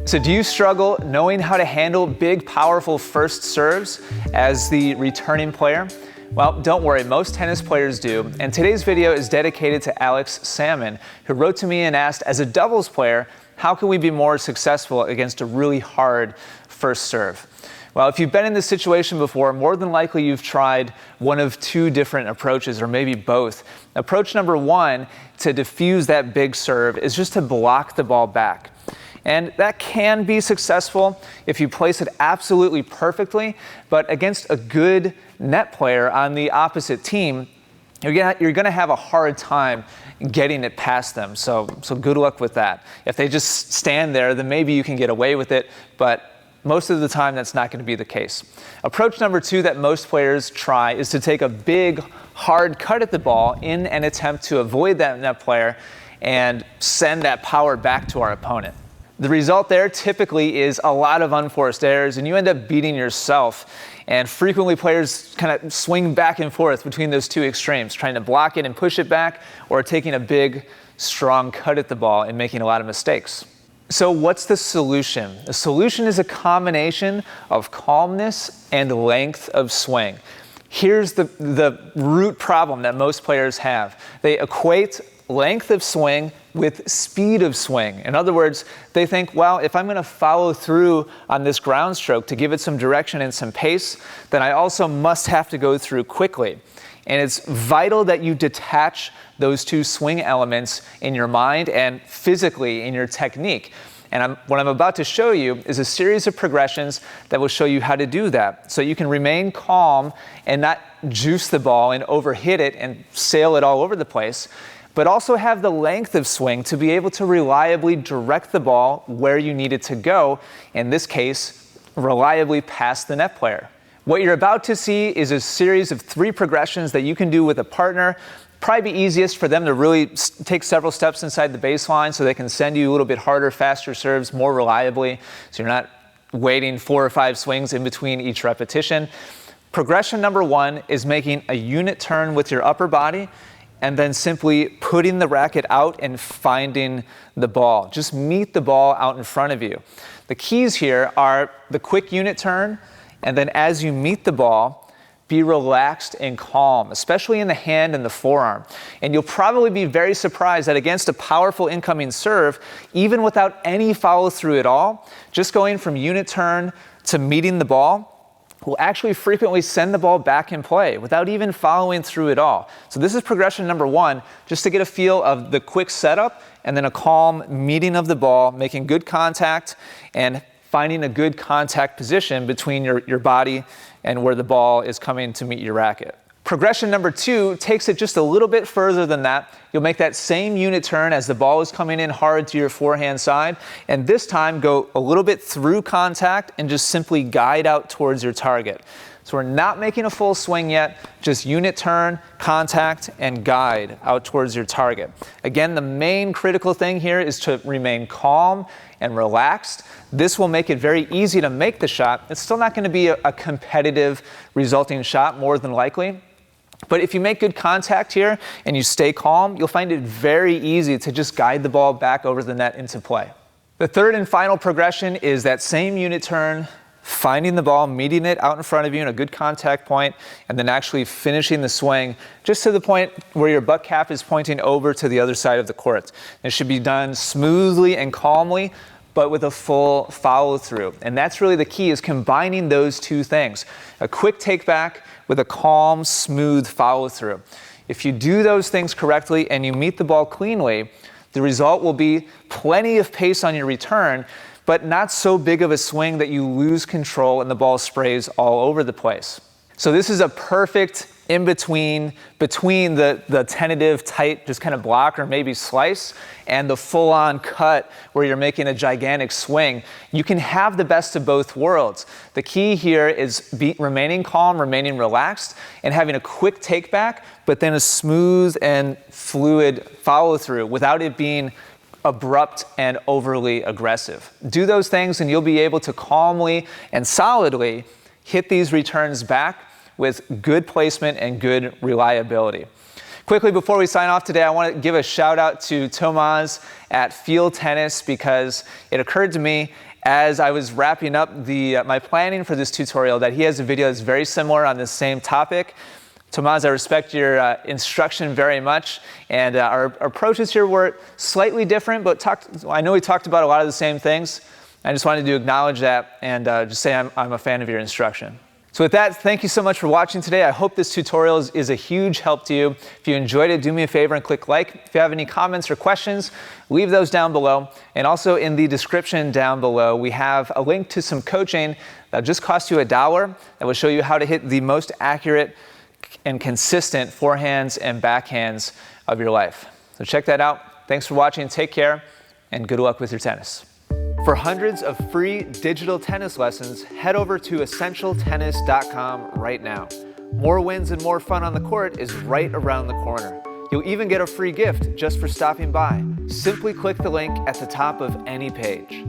So do you struggle knowing how to handle big, powerful first serves as the returning player? Well, don't worry, most tennis players do, and today's video is dedicated to Alex Salmon, who wrote to me and asked, as a doubles player, how can we be more successful against a really hard first serve? Well, if you've been in this situation before, more than likely you've tried one of two different approaches, or maybe both. Approach number one to diffuse that big serve is just to block the ball back. And that can be successful if you place it absolutely perfectly, but against a good net player on the opposite team, you're gonna have a hard time getting it past them. So good luck with that. If they just stand there, then maybe you can get away with it, but most of the time that's not gonna be the case. Approach number two that most players try is to take a big, hard cut at the ball in an attempt to avoid that net player and send that power back to our opponent. The result there typically is a lot of unforced errors, and you end up beating yourself. And frequently players kind of swing back and forth between those two extremes, trying to block it and push it back, or taking a big, strong cut at the ball and making a lot of mistakes. So what's the solution? The solution is a combination of calmness and length of swing. Here's the root problem that most players have. They equate length of swing with speed of swing. In other words, they think, well, if I'm going to follow through on this ground stroke to give it some direction and some pace, then I also must have to go through quickly. And it's vital that you detach those two swing elements in your mind and physically in your technique. And what I'm about to show you is a series of progressions that will show you how to do that, so you can remain calm and not juice the ball and overhit it and sail it all over the place, but also have the length of swing to be able to reliably direct the ball where you need it to go, in this case, reliably past the net player. What you're about to see is a series of 3 progressions that you can do with a partner. Probably be easiest for them to really take several steps inside the baseline so they can send you a little bit harder, faster serves more reliably, so you're not waiting 4 or 5 swings in between each repetition. Progression number 1 is making a unit turn with your upper body and then simply putting the racket out and finding the ball. Just meet the ball out in front of you. The keys here are the quick unit turn, and then as you meet the ball, be relaxed and calm, especially in the hand and the forearm. And you'll probably be very surprised that against a powerful incoming serve, even without any follow through at all, just going from unit turn to meeting the ball will actually frequently send the ball back in play without even following through at all. So this is progression number 1, just to get a feel of the quick setup and then a calm meeting of the ball, making good contact and finding a good contact position between your body and where the ball is coming to meet your racket. Progression number 2 takes it just a little bit further than that. You'll make that same unit turn as the ball is coming in hard to your forehand side, and this time go a little bit through contact and just simply guide out towards your target. So we're not making a full swing yet, just unit turn, contact, and guide out towards your target. Again, the main critical thing here is to remain calm and relaxed. This will make it very easy to make the shot. It's still not going to be a competitive resulting shot, more than likely. But if you make good contact here and you stay calm, you'll find it very easy to just guide the ball back over the net into play. The third and final progression is that same unit turn, finding the ball, meeting it out in front of you in a good contact point, and then actually finishing the swing just to the point where your butt cap is pointing over to the other side of the court. It should be done smoothly and calmly, but with a full follow through. And that's really the key, is combining those two things. A quick take back with a calm, smooth follow through. If you do those things correctly and you meet the ball cleanly, the result will be plenty of pace on your return, but not so big of a swing that you lose control and the ball sprays all over the place. So this is a perfect in-between between the tentative, tight, just kind of block or maybe slice, and the full-on cut where you're making a gigantic swing. You can have the best of both worlds. The key here is remaining calm, remaining relaxed, and having a quick take back, but then a smooth and fluid follow-through without it being abrupt and overly aggressive. Do those things and you'll be able to calmly and solidly hit these returns back with good placement and good reliability. Quickly, before we sign off today, I want to give a shout out to Tomas at Field Tennis, because it occurred to me as I was wrapping up my planning for this tutorial that he has a video that's very similar on the same topic. Tomas, I respect your instruction very much, and our approaches here were slightly different, but I know we talked about a lot of the same things. I just wanted to acknowledge that and just say I'm a fan of your instruction. So with that, thank you so much for watching today. I hope this tutorial is a huge help to you. If you enjoyed it, do me a favor and click like. If you have any comments or questions, leave those down below. And also in the description down below, we have a link to some coaching that'll just cost you $1 that will show you how to hit the most accurate and consistent forehands and backhands of your life. So check that out. Thanks for watching. Take care and good luck with your tennis. For hundreds of free digital tennis lessons, head over to essentialtennis.com right now. More wins and more fun on the court is right around the corner. You'll even get a free gift just for stopping by. Simply click the link at the top of any page.